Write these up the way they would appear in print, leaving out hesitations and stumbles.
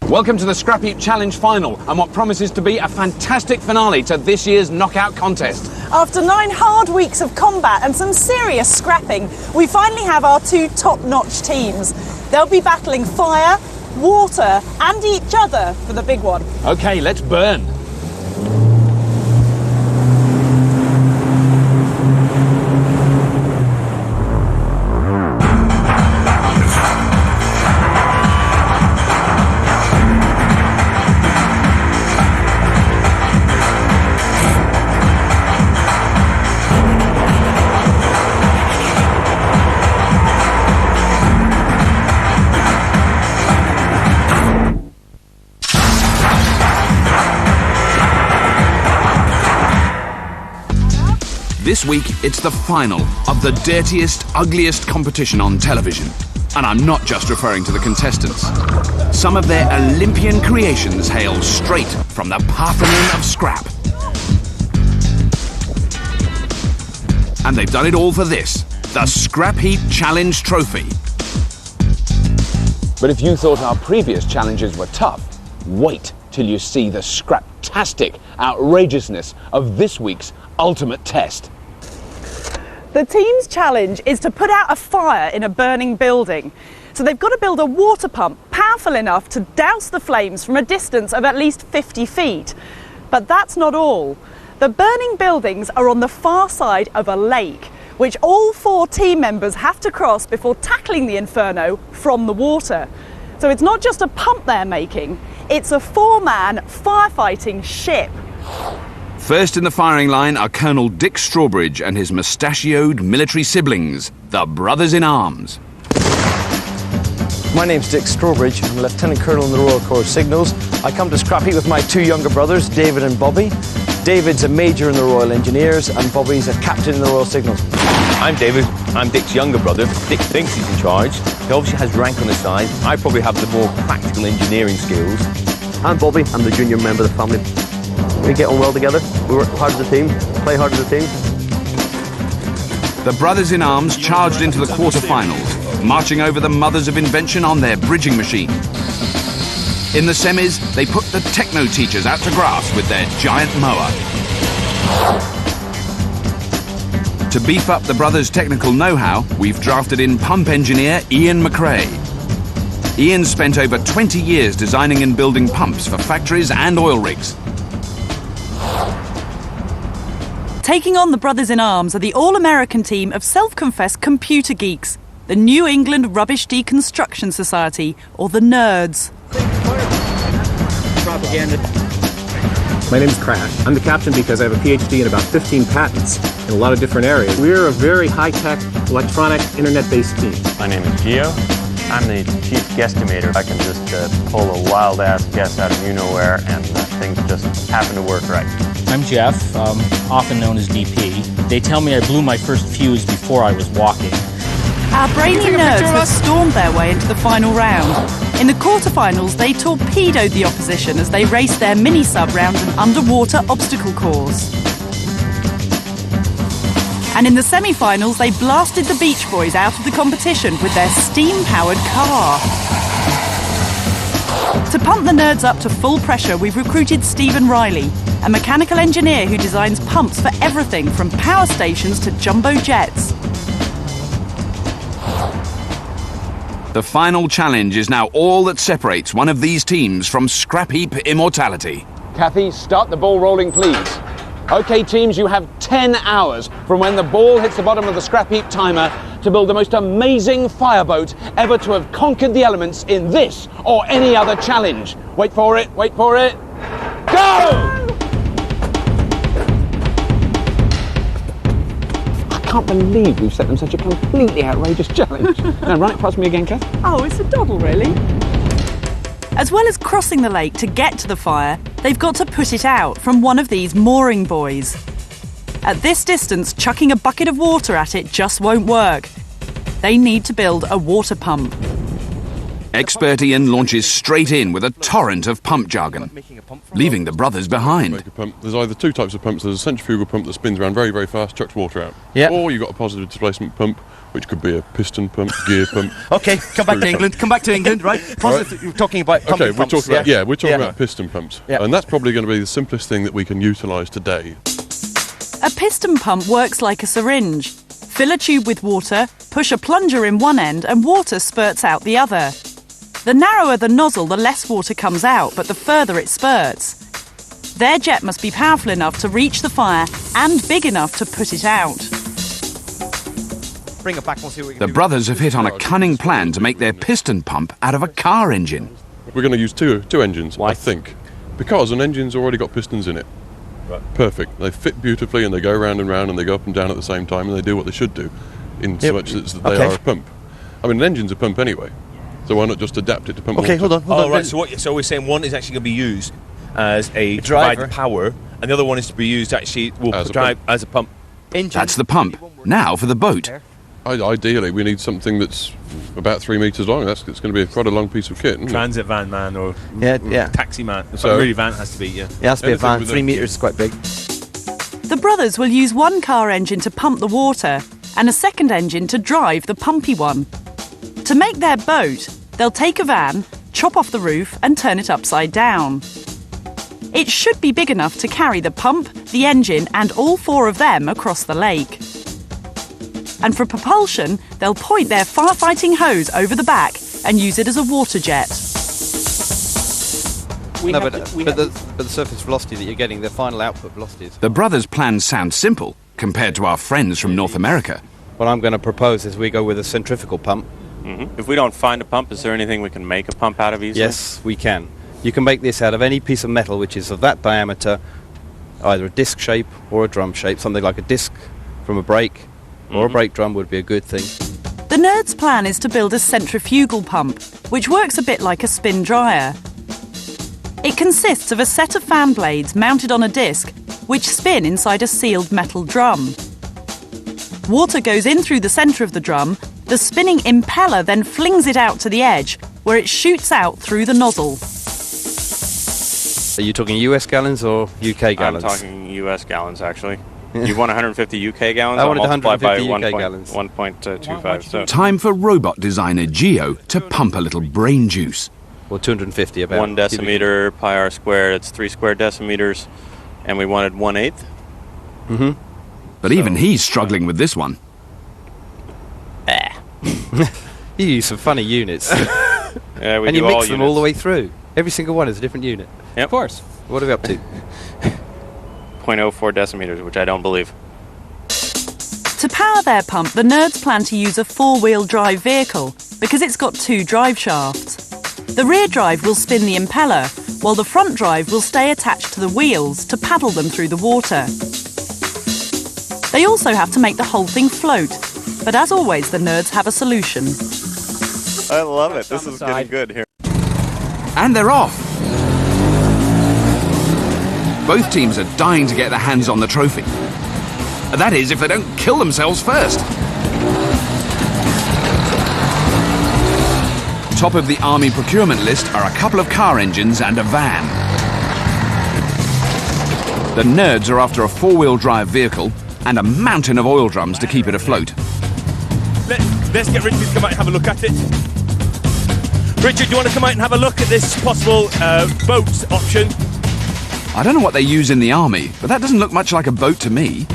Welcome to the Scrapheap Challenge final and what promises to be a fantastic finale to this year's knockout contest. After 9 hard weeks of combat and some serious scrapping, we finally have our 2 top-notch teams. They'll be battling fire, water and each other for the big one. OK, let's burn. This week, it's the final of the dirtiest, ugliest competition on television. And I'm not just referring to the contestants. Some of their Olympian creations hail straight from the Parthenon of scrap. And they've done it all for this, the Scrapheap Challenge Trophy. But if you thought our previous challenges were tough, wait till you see the scraptastic outrageousness of this week's ultimate test. The team's challenge is to put out a fire in a burning building. So they've got to build a water pump powerful enough to douse the flames from a distance of at least 50 feet. But that's not all. The burning buildings are on the far side of a lake, which all 4 team members have to cross before tackling the inferno from the water. So it's not just a pump they're making, it's a 4-man firefighting ship. First in the firing line are Colonel Dick Strawbridge and his mustachioed military siblings, the Brothers in Arms. My name's Dick Strawbridge. I'm a Lieutenant Colonel in the Royal Corps of Signals. I come to Scrapheap with my 2 younger brothers, David and Bobby. David's a Major in the Royal Engineers and Bobby's a Captain in the Royal Signals. I'm David. I'm Dick's younger brother. Dick thinks he's in charge. He obviously has rank on his side. I probably have the more practical engineering skills. I'm Bobby. I'm the junior member of the family. We get on well together, we work hard as a team, play hard as a team. The Brothers in Arms charged into the quarter-finals, marching over the mothers of invention on their bridging machine. In the semis, they put the techno teachers out to grass with their giant mower. To beef up the brothers' technical know-how, we've drafted in pump engineer Ian McRae. Ian spent over 20 years designing and building pumps for factories and oil rigs. Taking on the Brothers in Arms are the all-American team of self-confessed computer geeks, the New England Rubbish Deconstruction Society, or the Nerds. Propaganda. My name is Crash. I'm the captain because I have a PhD in about 15 patents in a lot of different areas. We're a very high-tech, electronic, internet-based team. My name is Gio. I'm the chief guesstimator. I can just pull a wild-ass guess out of you-know-where, and things just happen to work right. I'm Jeff, often known as DP. They tell me I blew my first fuse before I was walking. Our brainy nerds have stormed their way into the final round. In the quarterfinals, they torpedoed the opposition as they raced their mini-sub round an underwater obstacle course. And in the semi-finals, they blasted the Beach Boys out of the competition with their steam-powered car. To pump the nerds up to full pressure, we've recruited Stephen Riley, a mechanical engineer who designs pumps for everything from power stations to jumbo jets. The final challenge is now all that separates one of these teams from Scrapheap immortality. Kathy, start the ball rolling, please. OK, teams, you have 10 hours from when the ball hits the bottom of the Scrapheap timer to build the most amazing fireboat ever to have conquered the elements in this or any other challenge. Wait for it, wait for it. Go! I can't believe we've set them such a completely outrageous challenge. Now, run it past me again, Kath. Oh, it's a doddle, really. As well as crossing the lake to get to the fire, they've got to put it out from one of these mooring buoys. At this distance, chucking a bucket of water at it just won't work. They need to build a water pump. Expert Ian launches straight in with a torrent of pump jargon, leaving the brothers behind. There's either 2 types of pumps. There's a centrifugal pump that spins around very, very fast, chucks water out. Yep. Or you've got a positive displacement pump, which could be a piston pump, gear pump. Okay, come back to England. Come back to England, right? You're talking about pumping we're pumps. talking about, we're talking about piston pumps. Yeah. And that's probably going to be the simplest thing that we can utilise today. A piston pump works like a syringe. Fill a tube with water, push a plunger in one end and water spurts out the other. The narrower the nozzle, the less water comes out, but the further it spurts. Their jet must be powerful enough to reach the fire and big enough to put it out. Bring it back, we'll see what we can The do. brothers have hit on a cunning plan to make their piston pump out of a car engine. We're going to use two engines, I think, because an engine's already got pistons in it. Right. Perfect. They fit beautifully and they go round and round and they go up and down at the same time and they do what they should do, in so much as that they are a pump. I mean, an engine's a pump anyway, so why not just adapt it to pump water? hold on. Right. So we're saying one is actually going to be used as a driver, provide power, and the other one is to be used actually as a pump. Engine. That's the pump. Now for the boat. Ideally, we need something that's about 3 metres long. It's going to be quite a long piece of kit. Isn't it? Transit van man or taxi man. So really van has to be, It has to be a van. 3 metres is quite big. The brothers will use one car engine to pump the water and a second engine to drive the pumpy one. To make their boat, they'll take a van, chop off the roof and turn it upside down. It should be big enough to carry the pump, the engine and all 4 of them across the lake. And for propulsion, they'll point their firefighting hose over the back and use it as a water jet. But the surface velocity that you're getting, the final output velocity. The brothers' plan sounds simple compared to our friends from North America. What I'm going to propose is we go with a centrifugal pump. If we don't find a pump, is there anything we can make a pump out of easily? Yes, we can. You can make this out of any piece of metal which is of that diameter, either a disc shape or a drum shape. Something like a disc from a brake or a brake drum would be a good thing. The nerds' plan is to build a centrifugal pump, which works a bit like a spin dryer. It consists of a set of fan blades mounted on a disc, which spin inside a sealed metal drum. Water goes in through the centre of the drum, the spinning impeller then flings it out to the edge, where it shoots out through the nozzle. Are you talking US gallons or UK gallons? I'm talking US gallons, actually. You want 150 UK gallons? I wanted I'll multiply 150 by UK gallons. 1.25. So Time for robot designer Geo to pump a little brain juice. Or 250 about. 1 decimeter pi r squared, it's 3 square decimeters, and we wanted 1/8. But even he's struggling with this one. You use some funny units. Yeah, we and do you all mix them units. all the way through. Every single one is a different unit. Yep. Of course. What are we up to? 0.04 decimeters, which I don't believe. To power their pump, the nerds plan to use a 4-wheel drive vehicle because it's got 2 drive shafts. The rear drive will spin the impeller, while the front drive will stay attached to the wheels to paddle them through the water. They also have to make the whole thing float, but as always, the nerds have a solution. I love it. This is getting good here. And they're off! Both teams are dying to get their hands on the trophy. That is, if they don't kill themselves first. Top of the army procurement list are a couple of car engines and a van. The nerds are after a 4-wheel drive vehicle and a mountain of oil drums to keep it afloat. Let's get Richard to come out and have a look at it. Richard, do you want to come out and have a look at this possible boat option? I don't know what they use in the army, but that doesn't look much like a boat to me.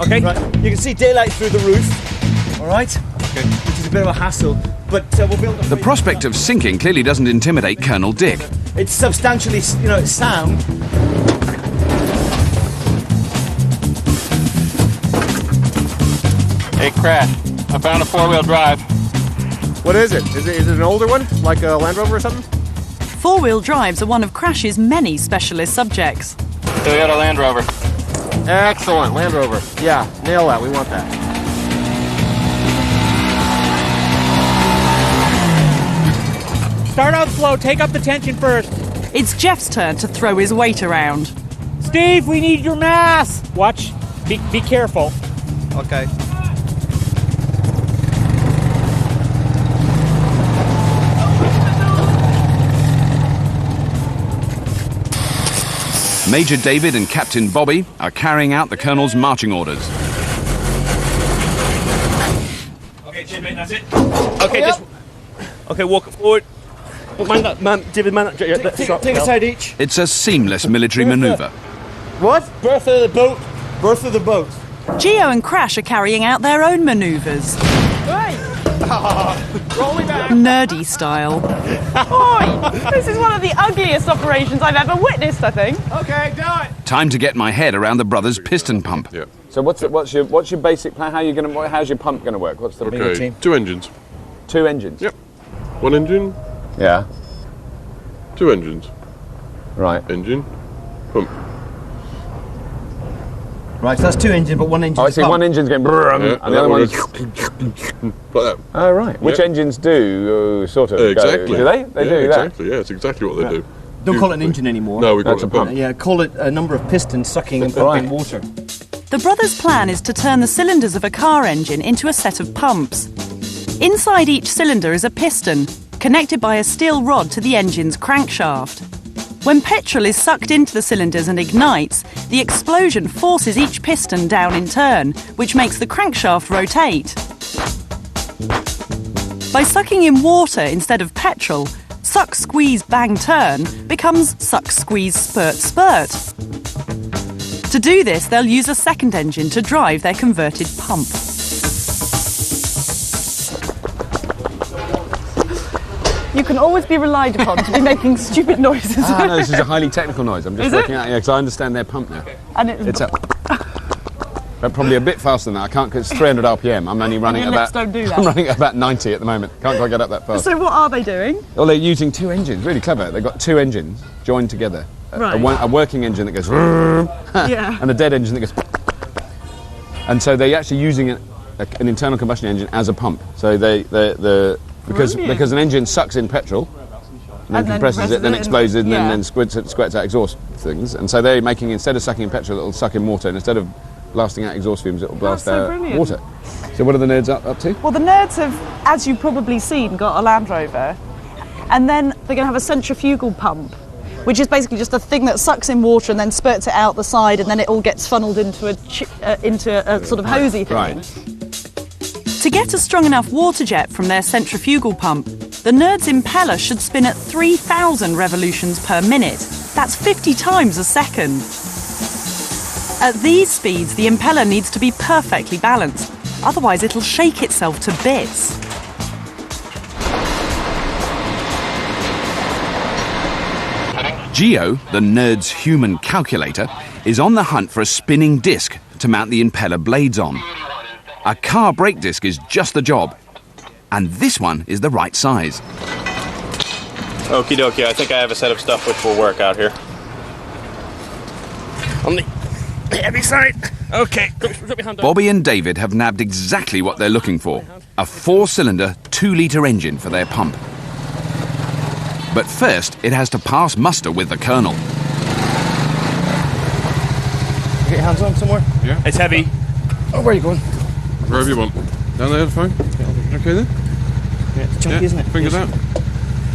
Okay, right. You can see daylight through the roof. All right? Okay. Which is a bit of a hassle, but we'll build The prospect of sinking clearly doesn't intimidate Colonel Dick. It's substantially, it's sound. Hey, Crash, I found a 4-wheel drive. What is it? Is it an older one, like a Land Rover or something? 4-wheel drives are one of Crash's many specialist subjects. Toyota Land Rover. Excellent, Land Rover. Yeah, nail that, we want that. Start out slow, take up the tension first. It's Jeff's turn to throw his weight around. Steve, we need your mass. Watch, be careful. Okay. Major David and Captain Bobby are carrying out the Colonel's marching orders. mate, that's it. Okay, just... Okay, walk it forward. Man that, David, man that... Take a side each. It's a seamless military manoeuvre. What? Bertha of the boat. Bertha of the boat. Geo and Crash are carrying out their own manoeuvres. Roll me back. Nerdy style. Oi! This is one of the ugliest operations I've ever witnessed, I think. Okay, done. Time to get my head around the brothers' piston pump. Yeah. So what's your basic plan? How's your pump going to work? What's the Okay, 2 engines. 2 engines? Yep. 1 engine, Yeah. 2 engines. Right. Engine, pump. Right, so that's 2 engines, but 1 engine. Oh, I see. One engine's going brrrr, Yeah, and the other one's like that. Oh, right. Which engines do sort of Exactly. go? Do they? They do that. Exactly. Yeah, it's exactly what they do. Don't call it an engine anymore. No, we call That's it a a pump. pump. Yeah, call it a number of pistons sucking and pumping water. The brothers' plan is to turn the cylinders of a car engine into a set of pumps. Inside each cylinder is a piston, connected by a steel rod to the engine's crankshaft. When petrol is sucked into the cylinders and ignites, the explosion forces each piston down in turn, which makes the crankshaft rotate. By sucking in water instead of petrol, suck, squeeze, bang, turn becomes suck, squeeze, spurt, spurt. To do this, they'll use a second engine to drive their converted pump. You can always be relied upon to be making stupid noises. No, this is a highly technical noise. I'm just working out, because I understand their pump now. And It's up. But probably a bit faster than that. I can't, because it's 300 RPM. I'm only running your lips don't do that. I'm running at about 90 at the moment. Can't quite get up that fast. So what are they doing? Well, they're using 2 engines. Really clever. They've got 2 engines joined together. Right. A working engine that goes Yeah. and a dead engine that goes. And so they're actually using an internal combustion engine as a pump. So because an engine sucks in petrol and then compresses it, then explodes it, and then squirts out exhaust things. And so they're making, instead of sucking in petrol, it'll suck in water, and instead of blasting out exhaust fumes, it'll blast out water. So what are the nerds up to? Well, the nerds have, as you've probably seen, got a Land Rover, and then they're going to have a centrifugal pump, which is basically just a thing that sucks in water and then spurts it out the side, and then it all gets funneled into a sort of hosey thing. Right. To get a strong enough water jet from their centrifugal pump, the Nerd's impeller should spin at 3,000 revolutions per minute. That's 50 times a second. At these speeds, the impeller needs to be perfectly balanced, otherwise it'll shake itself to bits. Geo, the Nerd's human calculator, is on the hunt for a spinning disc to mount the impeller blades on. A car brake disc is just the job, and this one is the right size. Okie dokie, I think I have a set of stuff which will work out here. On the heavy side. Okay. Bobby and David have nabbed exactly what they're looking for, a 4-cylinder, 2-litre engine for their pump. But first, it has to pass muster with the Colonel. Get your hands on somewhere? Yeah. It's heavy. Oh, where are you going? Wherever you want. Down there, fine. Okay then? Yeah, it's chunky, isn't it? Fingers out.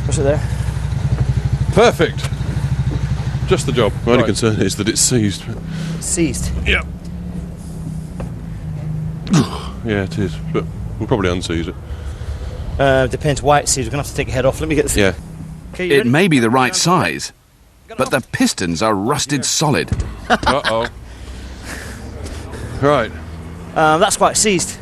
Push it there. Perfect. Just the job. My only concern is that it's seized. Seized? Yeah. Yeah, it is. But we'll probably unseize it. Depends why it's seized. We're going to have to take your head off. Let me get this. Yeah. Okay, It may be the right size, but the pistons are rusted solid. Uh-oh. Right. That's why it's seized.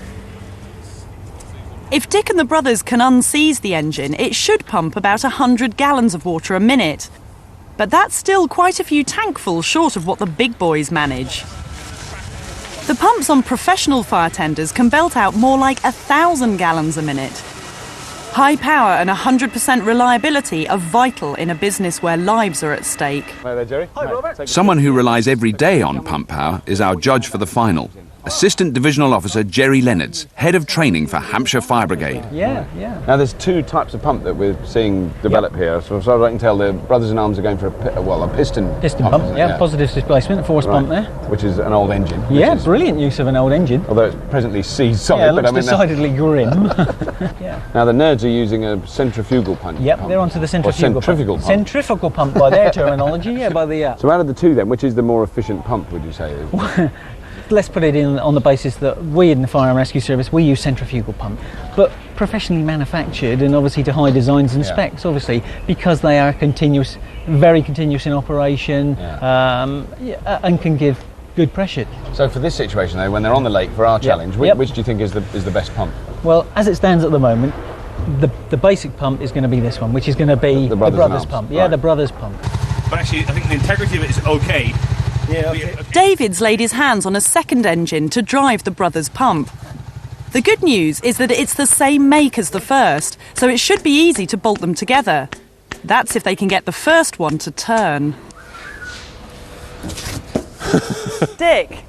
If Dick and the brothers can unseize the engine, it should pump about 100 gallons of water a minute. But that's still quite a few tankfuls short of what the big boys manage. The pumps on professional fire tenders can belt out more like 1,000 gallons a minute. High power and 100% reliability are vital in a business where lives are at stake. Hi there, Jerry. Hi, Robert. Someone who relies every day on pump power is our judge for the final. Assistant Divisional Officer Jerry Leonards, Head of Training for Hampshire Fire Brigade. Yeah. Now there's 2 types of pump that we're seeing develop here. So as far as I can tell, the Brothers in Arms are going for a piston Piston pump, yeah. Positive displacement, force pump there. Which is an old engine. Yeah, brilliant use of an old engine. Although it's presently seized solid. Yeah, it looks but decidedly grim. Now the Nerds are using a centrifugal pump. Yep, they're onto the centrifugal pump. Centrifugal pump by their terminology, yeah, by the... So out of the 2 then, which is the more efficient pump, would you say? let's put it in on the basis that we in the Fire and Rescue Service, we use centrifugal pump, but professionally manufactured and obviously to high designs and specs, obviously, because they are continuous, very continuous in operation, and can give good pressure. So for this situation though, when they're on the lake for our challenge, which do you think is the best pump? Well, as it stands at the moment, the basic pump is going to be this one, which is going to be the Brothers pump. Yeah, the Brothers pump. But actually, I think the integrity of it is okay. Yeah, okay. David's laid his hands on a second engine to drive the Brothers pump. The good news is that it's the same make as the first, so it should be easy to bolt them together. That's if they can get the first one to turn. Dick,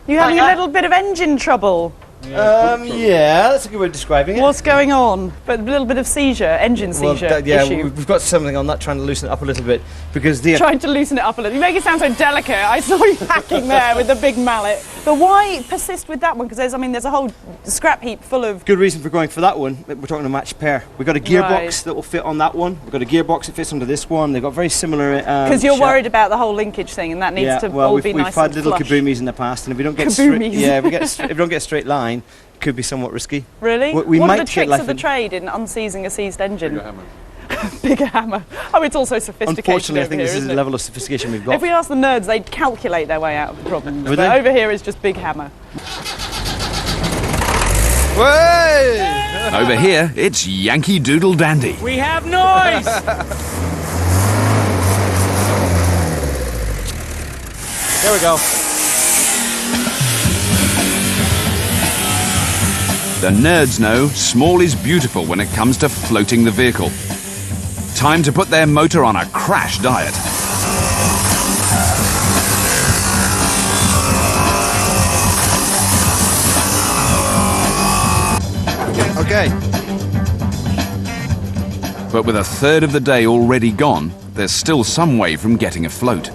you having a little bit of engine trouble? Yeah, that's a good way of describing it. What's going on? But a little bit of engine seizure issue. We've got something on that, trying to loosen it up a little bit, because Trying to loosen it up a little. You make it sound so delicate. I saw you hacking there with the big mallet. But why persist with that one? Because there's a whole scrap heap full of... Good reason for going for that one. We're talking a matched pair. We've got a gearbox that will fit on that one. We've got a gearbox that fits onto this one. They've got very similar... Because you're worried about the whole linkage thing, and that needs to all be nice and flush. We've had little kaboomies in the past, and if we don't get if we don't get a straight line, it could be somewhat risky. Really? We what might are the tricks of the trade in unseizing a seized engine? Bigger hammer. Bigger hammer. Oh, it's also sophisticated. Unfortunately, I think here, this is the level of sophistication we've got. If we ask the nerds, they'd calculate their way out of the problem. But over here is just big hammer. Way! Over here, it's Yankee Doodle Dandy. We have noise! There we go. The nerds know small is beautiful when it comes to floating the vehicle. Time to put their motor on a crash diet. Okay. But with a third of the day already gone, there's still some way from getting afloat.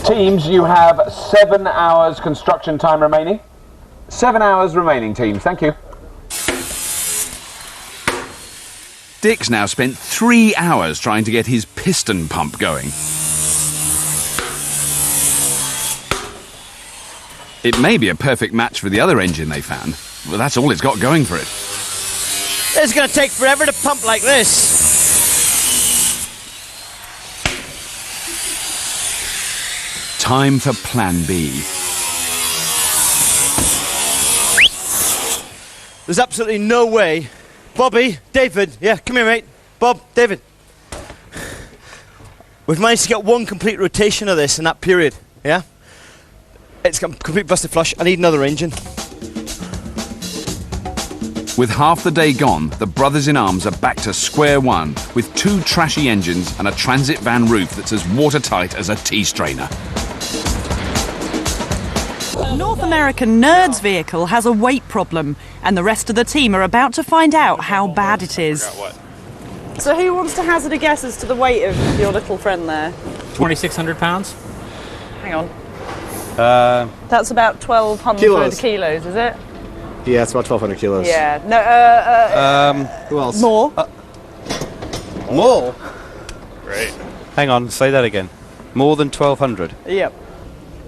Teams, you have 7 hours construction time remaining. 7 hours remaining, teams. Thank you. Dick's now spent 3 hours trying to get his piston pump going. It may be a perfect match for the other engine they found, but that's all it's got going for it. It's going to take forever to pump like this. Time for Plan B. There's absolutely no way. Bobby, David, come here, mate. Bob, David. We've managed to get one complete rotation of this in that period, yeah? It's got complete busted flush. I need another engine. With half the day gone, the brothers in arms are back to square one with 2 trashy engines and a transit van roof that's as watertight as a tea strainer. North American Nerd's vehicle has a weight problem, and the rest of the team are about to find out how bad it is. So who wants to hazard a guess as to the weight of your little friend there? 2,600 pounds. Hang on. That's about 1,200 kilos, is it? Yeah, it's about 1,200 kilos. Yeah. No. Who else? More. More? Great. Hang on, say that again. More than 1,200? Yep.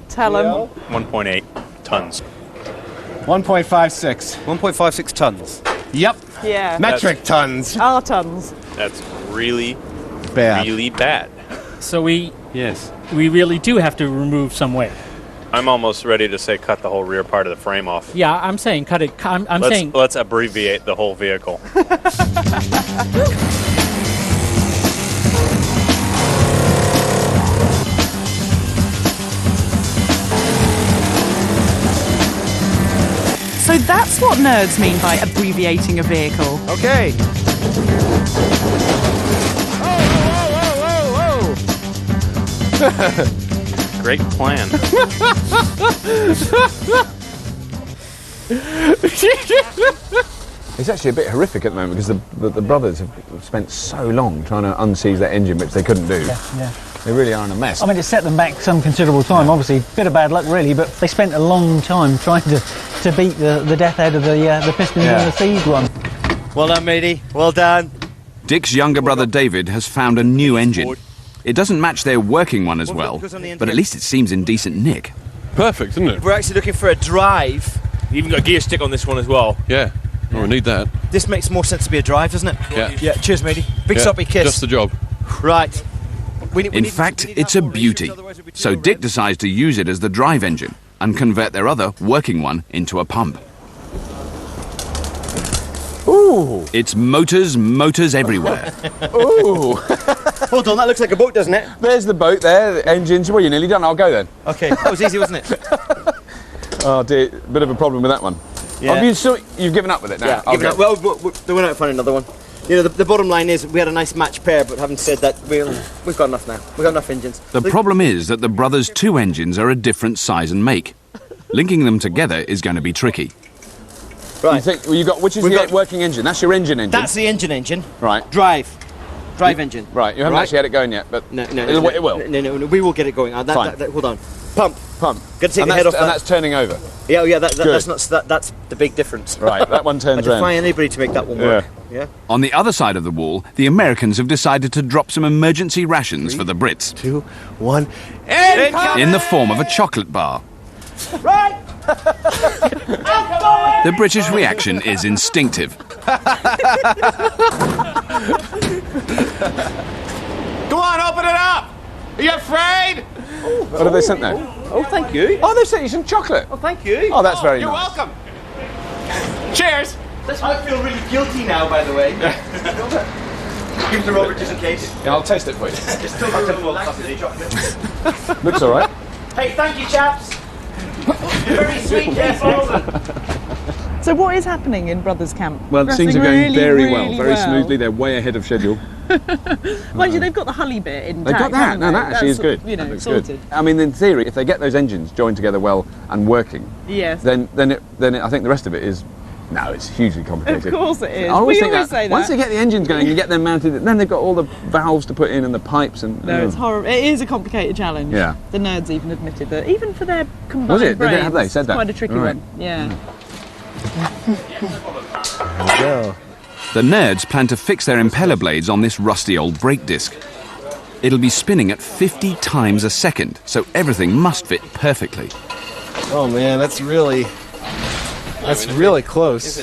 Tell him. 1.8 tons. 1.56. 1.56 tons. Yep. Yeah. Metric tons. Our tons. That's really Bad. really bad. So we Yes. really do have to remove some weight. I'm almost ready to say cut the whole rear part of the frame off. Yeah, I'm saying cut it. Let's abbreviate the whole vehicle. So that's what nerds mean by abbreviating a vehicle. Okay. Whoa. Great plan. It's actually a bit horrific at the moment because the brothers have spent so long trying to unseize that engine, which they couldn't do. Yeah. They really are in a mess. I mean, it set them back some considerable time, obviously. A bit of bad luck, really, but they spent a long time trying to beat the death out of the pistons and the seized one. Well done, matey. Well done. Dick's younger brother David has found a new engine. It doesn't match their working one as well, but at least it seems in decent nick. Perfect, isn't it? We're actually looking for a drive. You even got a gear stick on this one as well. Yeah. Oh, we need that. This makes more sense to be a drive, doesn't it? Yeah. Yeah. Cheers, matey. Big soppy kiss. Just the job. Right. In fact, it's a beauty. So Dick decides to use it as the drive engine and convert their other working one into a pump. Ooh! It's motors everywhere. Ooh! Hold on, that looks like a boat, doesn't it? There's the boat there, the engines. Well, you're nearly done. I'll go then. Okay, that was easy, wasn't it? Oh dear, bit of a problem with that one. Yeah. You've given up with it now? Yeah, given up. Well, they went out to find another one. You know, the bottom line is we had a nice match pair, but having said that, we've got enough now. We've got enough engines. The problem is that the brothers' two engines are a different size and make. Linking them together is going to be tricky. Right. Which is the working engine? That's your engine. That's the engine. Right. Drive engine. Right. You haven't actually had it going yet, but no, it will. No, we will get it going. Fine. Hold on. Pump. Got to take the head off. And that's turning over. Yeah. That's the big difference. Right. That one turns around. I defy anybody to make that one work. Yeah. On the other side of the wall, the Americans have decided to drop some emergency rations for the Brits. 2, 1. In the form of a chocolate bar. Right. The British reaction is instinctive. Go on, open it up! Are you afraid? What have they sent there? Oh, thank you. Oh, they've sent you some chocolate. Oh, thank you. Oh, that's very You're nice. welcome. Cheers. I feel really guilty now, by the way. Give it to Robert just in case. Yeah, I'll taste it for you. It's still chocolate. Looks all right. Hey, thank you, chaps. You're very sweet, So what is happening in Brothers Camp? Well, things are going very really very smoothly. They're way ahead of schedule. Mind you, they've got the Hully bit in. They've got that. No, that actually is good. You know, that sorted. Good. I mean, in theory, if they get those engines joined together well and working, yes, then I think the rest of it is. No, it's hugely complicated. Of course it is. I always think say that. Once they get the engines going, you get them mounted, then they've got all the valves to put in and the pipes and. No, it's horrible. It is a complicated challenge. Yeah. The nerds even admitted that, even for their combined Was it? brains, Have they said that? Quite a tricky one. Yeah. Go. The nerds plan to fix their impeller blades on this rusty old brake disc. It'll be spinning at 50 times a second, so everything must fit perfectly. Oh man, that's really close.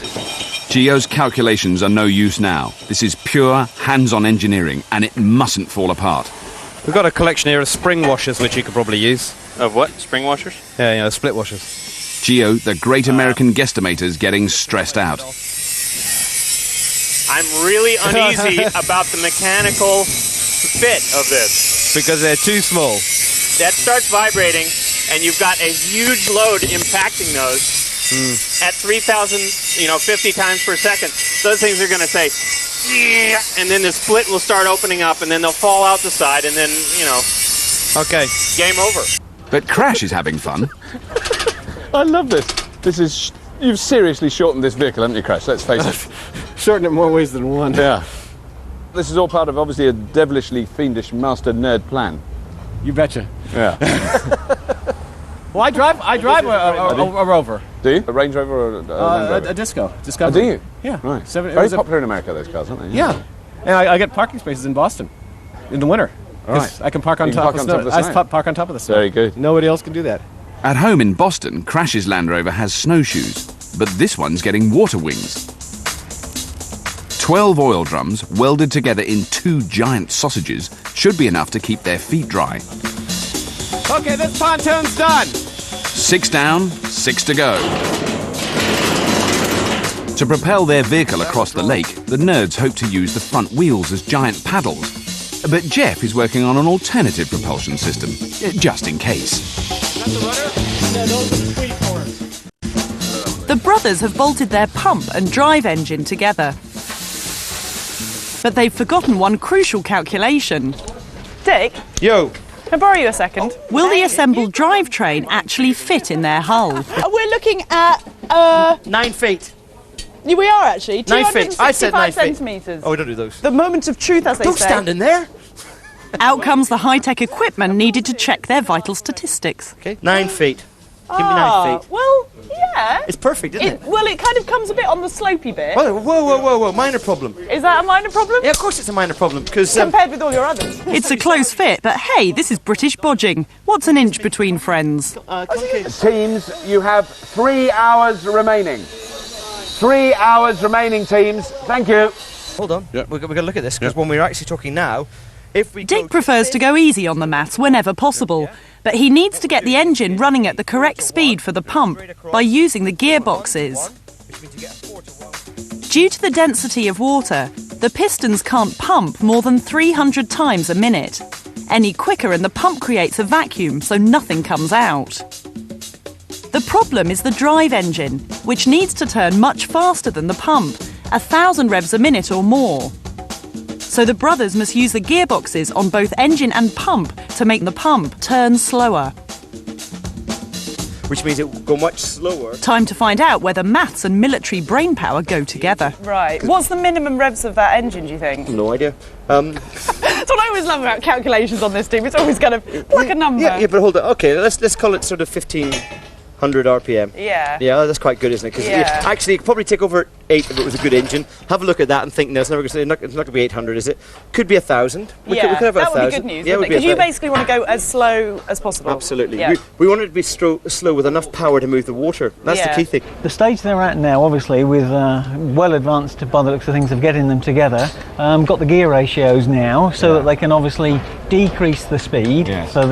Gio's calculations are no use now. This is pure hands-on engineering, and it mustn't fall apart. We've got a collection here of spring washers, which you could probably use. Of what? Spring washers? Yeah, split washers. Gio, the great American guesstimator's getting stressed out. I'm really uneasy about the mechanical fit of this. Because they're too small. That starts vibrating, and you've got a huge load impacting those. At 3,000, 50 times per second. Those things are going to say, yeah, and then the split will start opening up, and then they'll fall out the side, and then, Okay. Game over. But Crash is having fun. I love this. You've seriously shortened this vehicle, haven't you, Crash? Let's face it. Shortened it more ways than one. Yeah. This is all part of, obviously, a devilishly fiendish master nerd plan. You betcha. Yeah. Well, I drive a Rover. Do you? A Range Rover or a Land Rover? A Disco. Oh, do you? Yeah. Right. Very popular in America, those cars, aren't they? Yeah. And I get parking spaces in Boston in the winter. Right. I can park on top of the snow. I park on top of the snow. Very good. Nobody else can do that. At home in Boston, Crash's Land Rover has snowshoes, but this one's getting water wings. 12 oil drums welded together in 2 giant sausages should be enough to keep their feet dry. Okay, this pontoon's done. 6 down, 6 to go. To propel their vehicle across the lake, the nerds hope to use the front wheels as giant paddles. But Jeff is working on an alternative propulsion system, just in case. The brothers have bolted their pump and drive engine together. But they've forgotten one crucial calculation. Dick? Yo! Can I borrow you a second? Will the assembled drivetrain actually fit in their hull? We're looking at 9 feet. We are actually. 9 feet. I said 9 feet. Centimetres. Oh, we don't do those. The moment of truth, as they say. Don't stand in there. Out comes the high-tech equipment needed to check their vital statistics. Okay. 9 feet. Give me 9 feet. Well, yeah. It's perfect, isn't it? Well, it kind of comes a bit on the slopey bit. Whoa. Minor problem. Is that a minor problem? Yeah, of course it's a minor problem, because... Compared with all your others. It's a close fit, but hey, this is British bodging. What's an inch between friends? Teams, you have 3 hours remaining. 3 hours remaining, teams. Thank you. Hold on. We're going to look at this, because when we're actually talking now, if we Dick prefers to go easy on the maths whenever possible, but he needs to get the engine running at the correct speed for the pump by using the gearboxes. Due to the density of water, the pistons can't pump more than 300 times a minute. Any quicker and the pump creates a vacuum, so nothing comes out. The problem is the drive engine, which needs to turn much faster than the pump, 1,000 revs a minute or more. So the brothers must use the gearboxes on both engine and pump to make the pump turn slower. Which means it will go much slower. Time to find out whether maths and military brainpower go together. Right. What's the minimum revs of that engine, do you think? No idea. That's what I always love about calculations on this team. It's always kind of like a number. Yeah, but hold on. Okay, let's call it sort of 1,500 RPM. Yeah. Yeah, that's quite good, isn't it? Because actually, it could probably take over 8 if it was a good engine. Have a look at that and think, no, it's not going to be 800, is it? Could be 1,000. We could have 1,000. That would be good news, wouldn't it? Because you basically want to go as slow as possible. Absolutely. Yeah. We want it to be slow with enough power to move the water. That's the key thing. The stage they're at now, obviously, with well advanced, by the looks of things, of getting them together, got the gear ratios now, so that they can obviously decrease the speed for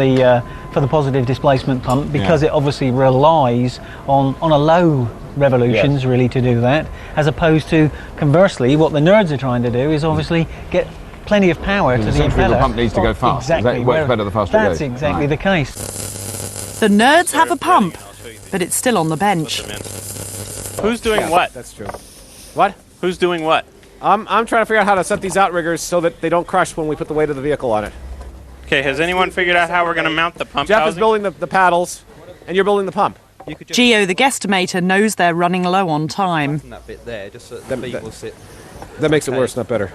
the positive displacement pump, because it obviously relies on a low revolutions really to do that, as opposed to conversely what the nerds are trying to do is obviously get plenty of power to the impeller. The pump needs to go fast. Exactly. It works better the faster it goes. That's exactly the case. The nerds have a pump, but it's still on the bench. Who's doing what? That's true. What? Who's doing what? I'm trying to figure out how to set these outriggers so that they don't crush when we put the weight of the vehicle on it. Okay, has anyone figured out how we're going to mount the pump Jeff housing? is building the paddles, and you're building the pump. Geo, the guesstimator, knows they're running low on time. That bit there, just so that feet will sit. That makes it worse, not better.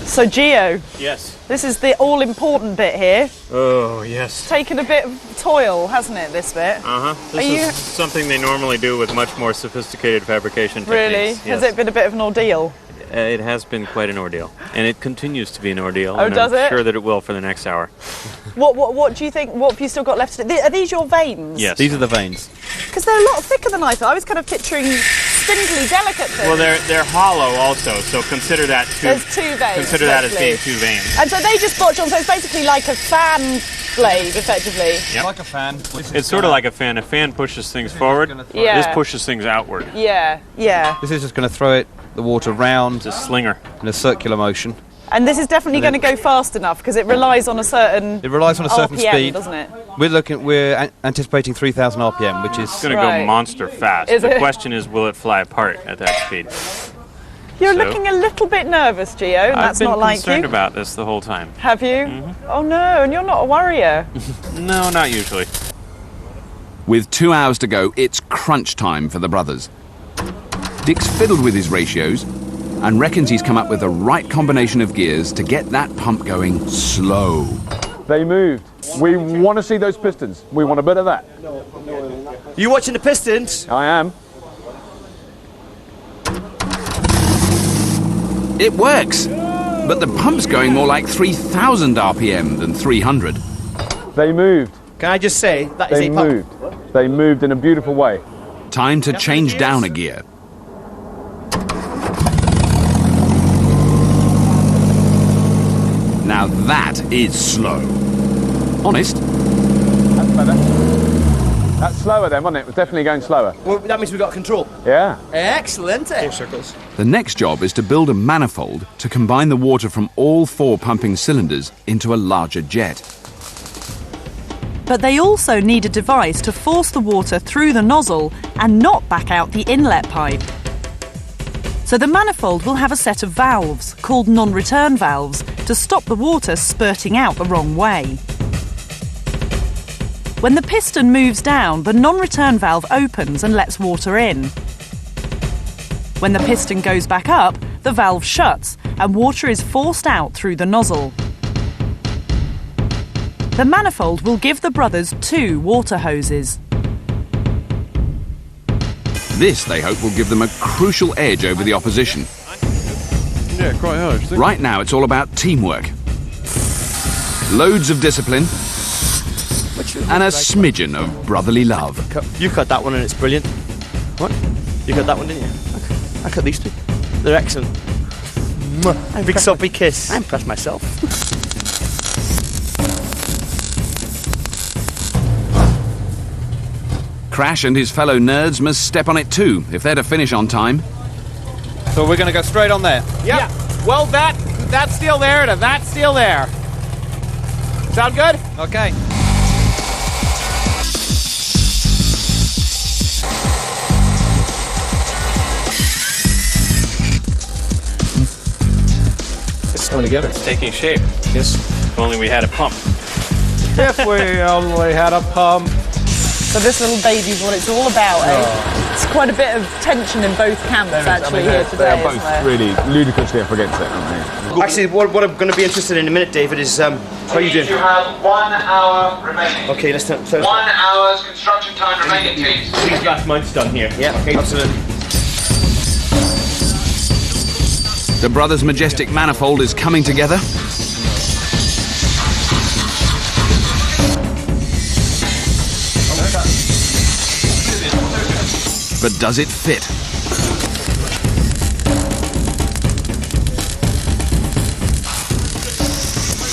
So, Geo. Yes. This is the all-important bit here. Oh, yes. It's taken a bit of toil, hasn't it, this bit? Uh-huh. This is something they normally do with much more sophisticated fabrication techniques. Really? Yes. Has it been a bit of an ordeal? It has been quite an ordeal, and it continues to be an ordeal. Oh, and does I'm it? sure that it will for the next hour. What do you think? What have you still got left to do? Are these your veins? Yes. These are the veins. Because they're a lot thicker than I thought. I was kind of picturing spindly, delicate things. Well, they're hollow also, so consider that There's 2 veins. Consider that as being 2 veins. And so they just botch on. So it's basically like a fan blade, effectively. Yep. Like a fan. It's sort of like a fan. A fan pushes things forward. Yeah. This pushes things outward. Yeah. This is just going to throw the water round. It's a slinger. In a circular motion. And this is definitely going to go fast enough because it relies on a certain RPM, speed, doesn't it? We're anticipating 3,000 RPM, which is going to go monster fast. The question is, will it fly apart at that speed? You're looking a little bit nervous, Geo, and that's not like you. I've been concerned about this the whole time. Have you? Mm-hmm. Oh no, and you're not a worrier. No, not usually. With 2 hours to go, it's crunch time for the brothers. Dick's fiddled with his ratios and reckons he's come up with the right combination of gears to get that pump going slow. They moved. We want to see those pistons. We want a bit of that. You watching the pistons? I am. It works, but the pump's going more like 3,000 RPM than 300. They moved. Can I just say, that is a pump. They moved in a beautiful way. Time to change down a gear. Now that is slow. Honest? That's better. That's slower then, wasn't it? It was definitely going slower. Well, that means we've got control. Yeah. Excellent. 4 circles. The next job is to build a manifold to combine the water from all 4 pumping cylinders into a larger jet. But they also need a device to force the water through the nozzle and not back out the inlet pipe. So the manifold will have a set of valves, called non-return valves, to stop the water spurting out the wrong way. When the piston moves down, the non-return valve opens and lets water in. When the piston goes back up, the valve shuts and water is forced out through the nozzle. The manifold will give the brothers 2 water hoses. This, they hope, will give them a crucial edge over the opposition. Yeah, quite harsh. Right now, it's all about teamwork. Loads of discipline. And a smidgen of brotherly love. You cut that one and it's brilliant. What? You cut that one, didn't you? I cut these two. They're excellent. Big soppy kiss. I impressed myself. Crash and his fellow nerds must step on it too, if they're to finish on time. So we're going to go straight on there? Yep. Yeah. Well, that's still there and that's still there. Sound good? Okay. It's coming together. It's taking shape. Yes. If only we had a pump. If we only had a pump. So this little baby's what it's all about, eh? It's quite a bit of tension in both camps actually here today. They're both really ludicrously up against it, aren't they? Actually, what I'm going to be interested in a minute, David, is how are you doing? You have 1 hour remaining. Okay, let's 1 hour's construction time remaining, teams. These last month's done here. Yeah, okay, absolutely. The brothers' majestic manifold is coming together. But does it fit?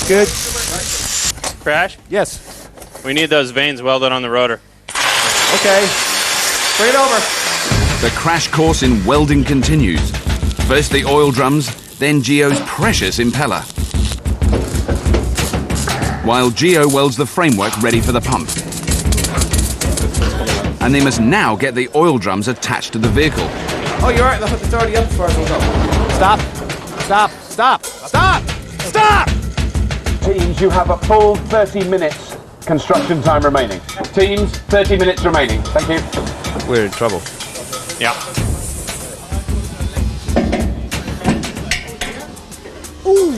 Good. Crash? Yes. We need those vanes welded on the rotor. Okay. Bring it over. The crash course in welding continues. First the oil drums, then Gio's precious impeller. While Gio welds the framework ready for the pump. And they must now get the oil drums attached to the vehicle. Oh, you're right. It's already up as far as it'll go. Stop. Stop. Stop. Stop. Stop! Teams, you have a full 30 minutes construction time remaining. Teams, 30 minutes remaining. Thank you. We're in trouble. Yeah. Ooh.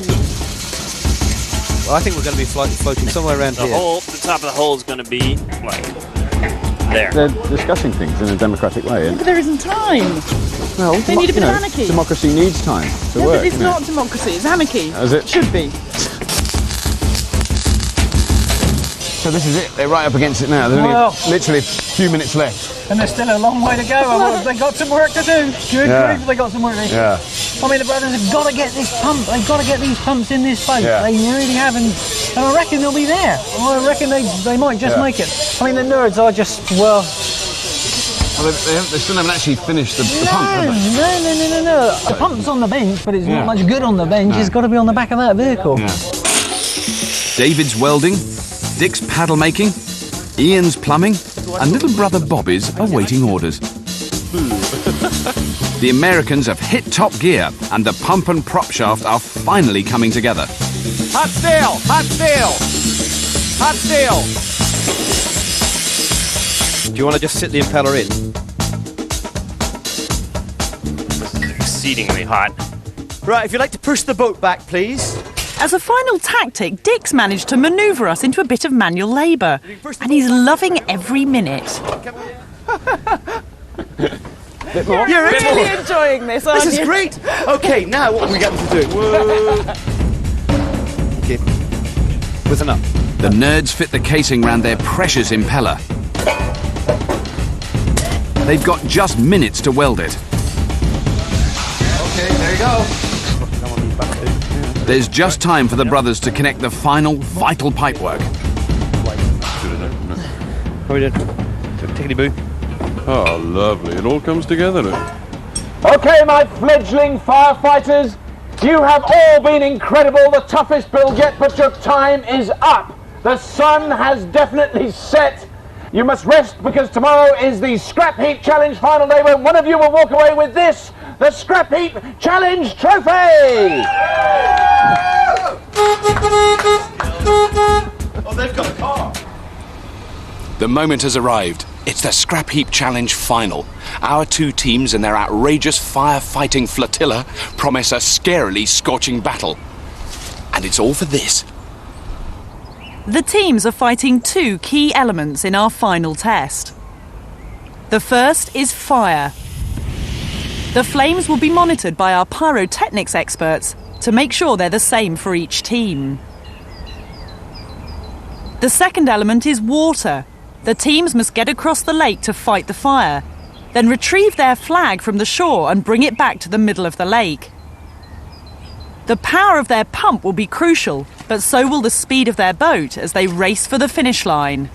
Well, I think we're going to be floating somewhere around here. The top of the hole is going to be like there. They're discussing things in a democratic way. But there isn't time. Well, they need a bit of anarchy. Democracy needs time to work. But it's not democracy, it's anarchy. Is it? Should be. So this is it. They're right up against it now. There's only literally a few minutes left. And there's still a long way to go. They've got some work to do. Good grief, they've got some work to do. Yeah. I mean, the brothers have got to get this pump. They've got to get these pumps in this boat. Yeah. They really haven't. And I reckon they'll be there. I reckon they might just make it. I mean, the nerds are just, well, they still haven't actually finished the pump, have they? No. The pump's on the bench, but it's not much good on the bench. It's got to be on the back of that vehicle. Yeah. David's welding, Dick's paddle making, Ian's plumbing, and little brother Bobby's awaiting orders. The Americans have hit top gear, and the pump and prop shaft are finally coming together. Hot steel! Hot steel! Hot steel! Do you want to just sit the impeller in? This is exceedingly hot. Right, if you'd like to push the boat back, please. As a final tactic, Dick's managed to manoeuvre us into a bit of manual labour. And he's loving every minute. You're really enjoying this, aren't you? This is great. Okay, now what are we getting to do? Okay. With enough. The nerds fit the casing round their precious impeller. They've got just minutes to weld it. Okay, there you go. There's just time for the brothers to connect the final, vital pipework. How are we doing? Tickety-boo. Oh, lovely. It all comes together now. Okay, my fledgling firefighters, you have all been incredible, the toughest build yet, but your time is up. The sun has definitely set. You must rest because tomorrow is the Scrapheap Challenge final day where one of you will walk away with this, the Scrapheap Challenge Trophy! Oh, they've got a car. The moment has arrived. It's the Scrapheap Challenge final. Our two teams and their outrageous firefighting flotilla promise a scarily scorching battle. And it's all for this. The teams are fighting two key elements in our final test. The first is fire. The flames will be monitored by our pyrotechnics experts to make sure they're the same for each team. The second element is water. The teams must get across the lake to fight the fire, then retrieve their flag from the shore and bring it back to the middle of the lake. The power of their pump will be crucial, but so will the speed of their boat as they race for the finish line.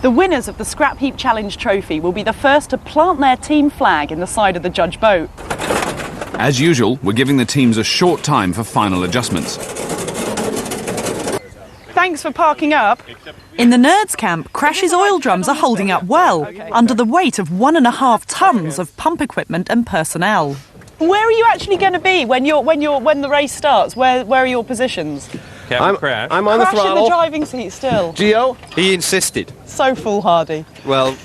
The winners of the Scrapheap Challenge trophy will be the first to plant their team flag in the side of the judge boat. As usual, we're giving the teams a short time for final adjustments. Thanks for parking up. In the Nerds camp, Crash's oil drums are holding up well, under the weight of 1.5 tons of pump equipment and personnel. Where are you actually going to be when the race starts? Where are your positions? Crash. I'm on the Crash in throttle. the driving seat still. Gio? He insisted. So foolhardy. Well,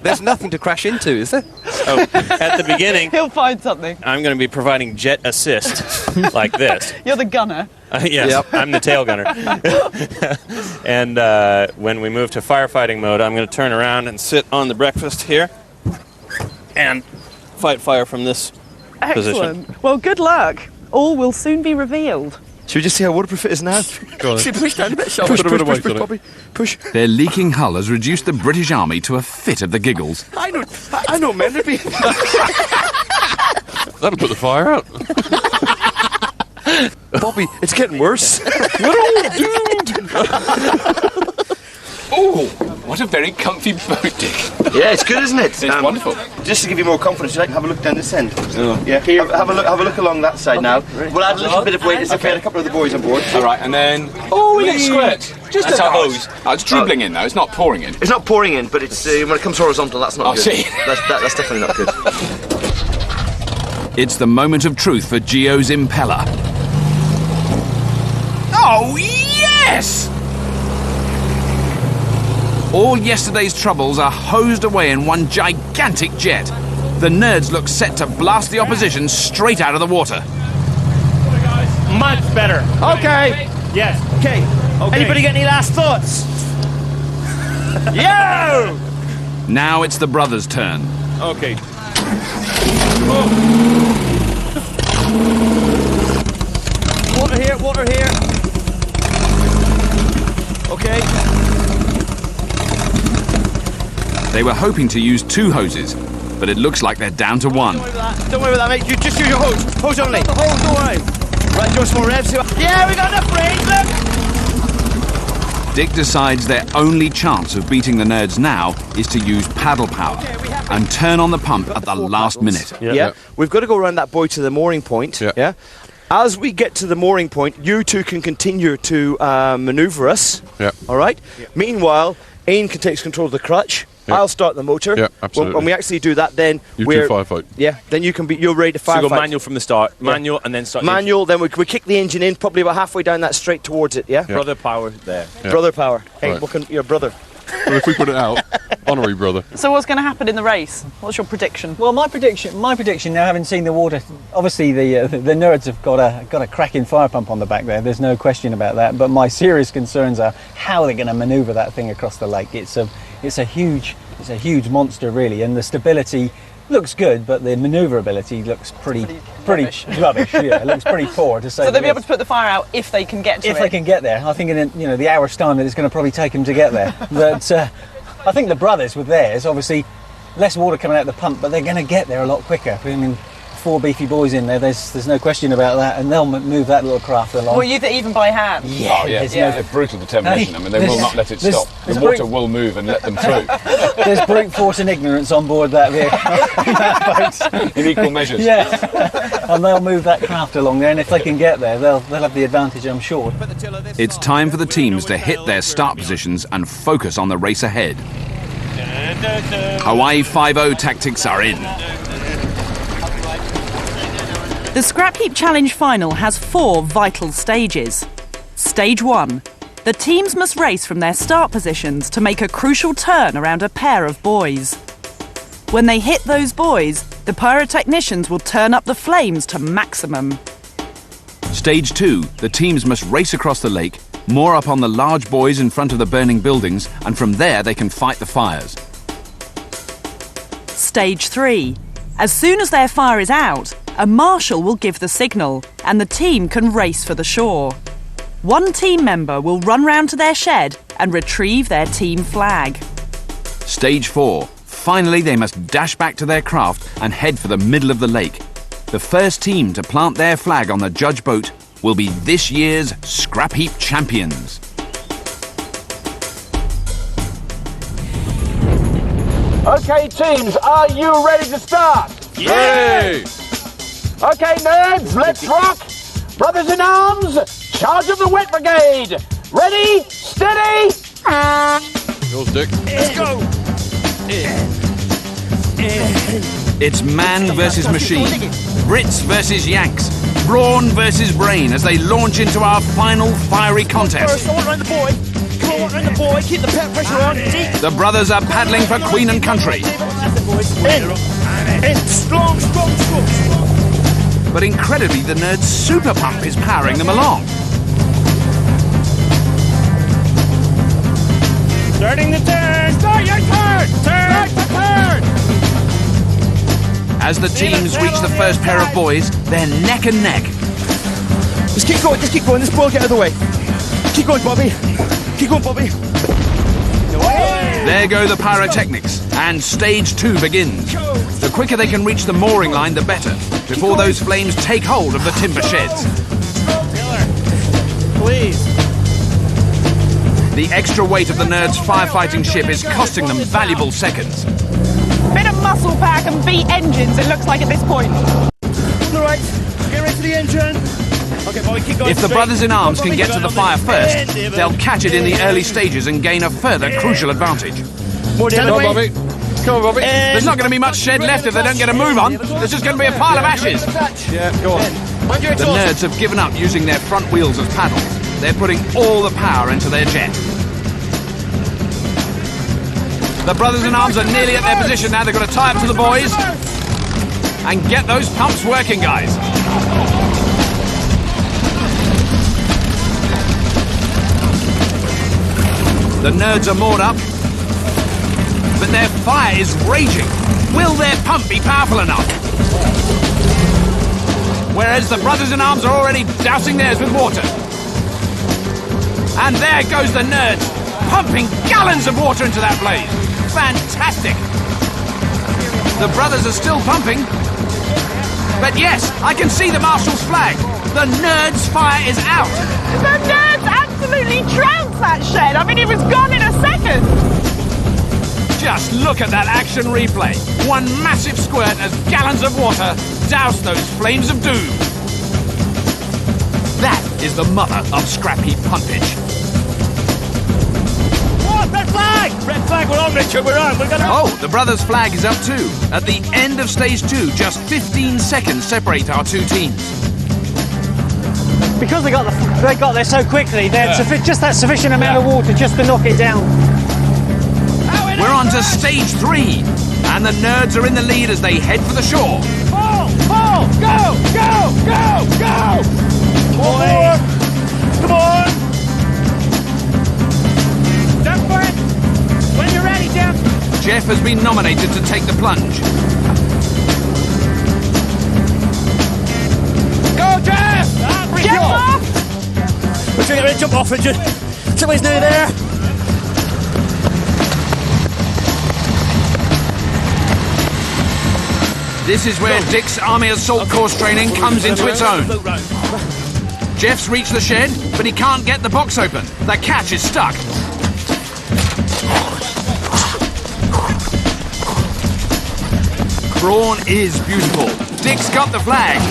there's nothing to crash into, is there? Oh, at the beginning, He'll find something. I'm going to be providing jet assist like this. You're the gunner. Yes, Yep. I'm the tail gunner. And when we move to firefighting mode, I'm going to turn around and sit on the breakfast here and fight fire from this position. Excellent. Well, good luck. All will soon be revealed. Should we just see how waterproof it is now? Go on. Should we push down a bit? Shall Push we? a bit of weight push, on it. Bobby. Push. Their leaking hull has reduced the British Army to a fit of the giggles. I know, men would be. That'll put the fire out. Bobby, it's getting worse. We're all doomed. Oh, what a very comfy boat, Dick. Yeah, it's good, isn't it? It's wonderful. Just to give you more confidence, you like have a look down this end. Oh. Yeah, have a look along that side now. We'll add a little bit of weight as if we had a couple of the boys on board. All right, and then we let it squirt. Just a hose. Oh, it's dribbling in though. It's not pouring in. It's not pouring in, but it's when it comes horizontal, that's not good. See. That's definitely not good. It's the moment of truth for Gio's impeller. Oh, yes! All yesterday's troubles are hosed away in one gigantic jet. The Nerds look set to blast the opposition straight out of the water. Much better. Okay. Yes. Okay. Anybody got any last thoughts? Yo! Now it's the brothers' turn. Okay. Water here, water here. Okay. They were hoping to use 2 hoses, but it looks like they're down to 1. Don't worry about that, mate. You just use your hose. Hose only. The hose, don't worry. Right, do some more revs. Yeah, we got enough range, look! Dick decides their only chance of beating the Nerds now is to use paddle power and turn on the pump at the last minute. Yeah. We've got to go around that buoy to the mooring point. Yeah. As we get to the mooring point, you two can continue to manoeuvre us. Yeah. All right? Meanwhile, Ian can take control of the crutch. I'll start the motor. Yeah, absolutely. When we actually do that, then You we're two firefight. Yeah. Then you're ready to So firefight. go manual from the start. Manual and then start. Manual. Then we kick the engine in, probably about halfway down that straight towards it. Yeah. Brother power there. Yeah. Brother power. Hey, Right. your brother. Well, if we put it out, honorary brother. So what's going to happen in the race? What's your prediction? Well, my prediction now, having seen the water, obviously the Nerds have got a cracking fire pump on the back there. There's no question about that. But my serious concerns are how they're going to manoeuvre that thing across the lake. It's a huge monster, really, and the stability looks good, but the manoeuvrability looks pretty rubbish. Yeah, it looks pretty poor to say. So they'll be able to put the fire out if they can get to it. If they can get there. I think in the hour's time that it's going to probably take them to get there. But I think the brothers with theirs, obviously less water coming out of the pump, but they're going to get there a lot quicker. I mean, 4 beefy boys in there, there's no question about that, and they'll move that little craft along. Well, you think even by hand? Yeah. Oh, yeah. Yeah. It's brutal determination. I mean, they will not let it stop. The there's water will move and let them through. There's brute force and ignorance on board that vehicle. that boat. In equal measures. Yeah. And they'll move that craft along there, and if they can get there, they'll have the advantage, I'm sure. It's time for the teams to hit their start positions and focus on the race ahead. Hawaii 5-0 tactics are in. The Scrapheap Challenge final has 4 vital stages. Stage 1. The teams must race from their start positions to make a crucial turn around a pair of buoys. When they hit those buoys, the pyrotechnicians will turn up the flames to maximum. Stage 2. The teams must race across the lake, moor up on the large buoys in front of the burning buildings, and from there they can fight the fires. Stage 3. As soon as their fire is out, a marshal will give the signal and the team can race for the shore. One team member will run round to their shed and retrieve their team flag. Stage 4. Finally, they must dash back to their craft and head for the middle of the lake. The first team to plant their flag on the judge boat will be this year's Scrapheap champions. Okay, teams, are you ready to start? Yay! Okay, nerds, let's rock! Brothers in arms, charge of the wet brigade! Ready, steady! Yours, Dick. Let's go! It's man versus machine, Brits versus Yanks, brawn versus brain as they launch into our final fiery contest. First, I want round the boy. Come on, round the boy. Keep the pet pressure on. The brothers are paddling for Queen and Country. In. Strong, strong, strong, strong. But incredibly, the nerd's super pump is powering them along. Starting the turn. Start your turn. Start the turn. As the teams reach the first pair of buoys, they're neck and neck. Just keep going, just keep going. This ball get out of the way. Keep going, Bobby. Keep going, Bobby. There go the pyrotechnics, and Stage 2 begins. The quicker they can reach the mooring line, the better, before those flames take hold of the timber sheds. Please. The extra weight of the nerds' firefighting ship is costing them valuable seconds. Bit of muscle power can beat engines, it looks like at this point. All right, get ready for the engine. Okay, Bobby, keep going. If the brothers in arms can get to the fire first, they'll catch it in the early stages and gain a further crucial advantage. More Come on, Bobby. Come on, Bobby. There's not going to be much shed left if they don't get a move on. There's just going to be a pile of ashes. Yeah, go on. The nerds have given up using their front wheels as paddles. They're putting all the power into their jet. The brothers in arms are nearly at their position now. They've got to tie up to the buoys and get those pumps working, guys. The nerds are moored up, but their fire is raging. Will their pump be powerful enough? Whereas the brothers in arms are already dousing theirs with water. And there goes the nerds, pumping gallons of water into that blaze. Fantastic! The brothers are still pumping. But yes, I can see the marshal's flag. The nerds' fire is out. The nerds absolutely trounced that shed. I mean, it was gone in a second. Just look at that action replay. One massive squirt as gallons of water douse those flames of doom. That is the mother of Scrapheap pumpage. Red flag! Red flag, we're on, Richard, we're on. We're gonna... Oh, the brothers' flag is up too. At the end of Stage 2, just 15 seconds separate our two teams. Because they got there so quickly, there's just that sufficient amount of water just to knock it down. We're on to Stage 3, and the nerds are in the lead as they head for the shore. Fall! Fall! Go! Go! Go! Go! More! Come on! Jump for it! When you're ready, Jeff! Jeff has been nominated to take the plunge. Go, Jeff! Jump off! We're trying to get ready to jump off, Richard. Somebody's near there. This is where Dick's Army Assault Course training comes into its own. Jeff's reached the shed, but he can't get the box open. The catch is stuck. Brawn is beautiful. Dick's got the flag.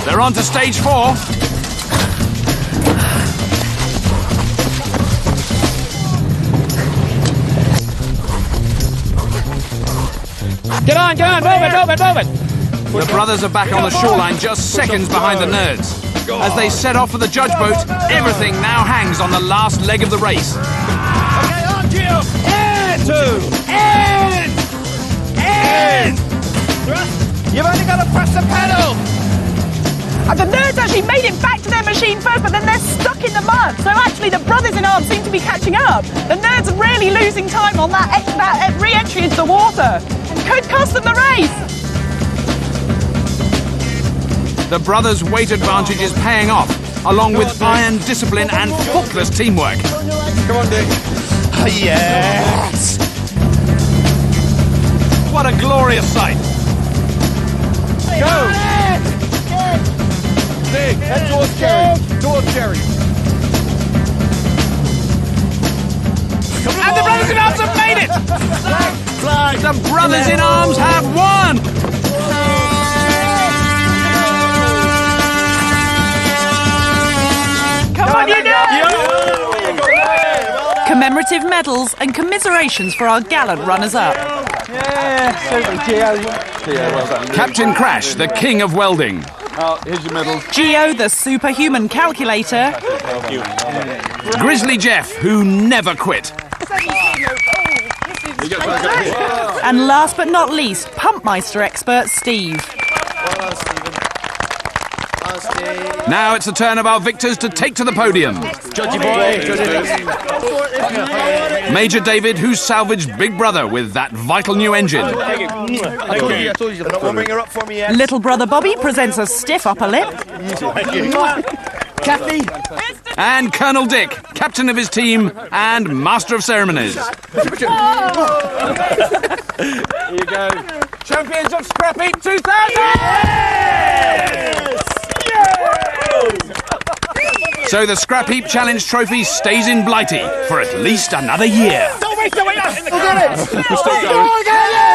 They're on to Stage 4. Get on, move it! The brothers are back on the shoreline just seconds behind the nerds. As they set off for the judge boat, everything now hangs on the last leg of the race. Okay, on, Jim! In! You've only got to press the pedal! And the nerds actually made it back to their machine first, but then they're stuck in the the mud. So actually the brothers in arms seem to be catching up. The nerds are really losing time on that re-entry into the water. Could cost them the race. The brothers' weight advantage is paying off, along with iron discipline and faultless teamwork. Come on, Dick. Yes! What a glorious sight. Go! Dick, head towards Jerry. Towards Jerry. And the brothers in arms have made it! Flag! The brothers in arms have won! Come on, you nerds! Commemorative medals and commiserations for our gallant runners-up. Captain Crash, the king of welding. Oh, here's your medal. Geo, the superhuman calculator. Grizzly Jeff, who never quit. And last but not least, Pumpmeister expert Steve. Now it's the turn of our victors to take to the podium. Judgy boy. Major David, who salvaged Big Brother with that vital new engine. Bring her up for me yet. Little brother Bobby presents a stiff upper lip. Kathy. And Colonel Dick, captain of his team and master of ceremonies. Here you go. Champions of Scrapheap 2000! So the Scrapheap Challenge trophy stays in Blighty for at least another year. Don't wait, don't wait! We'll get it!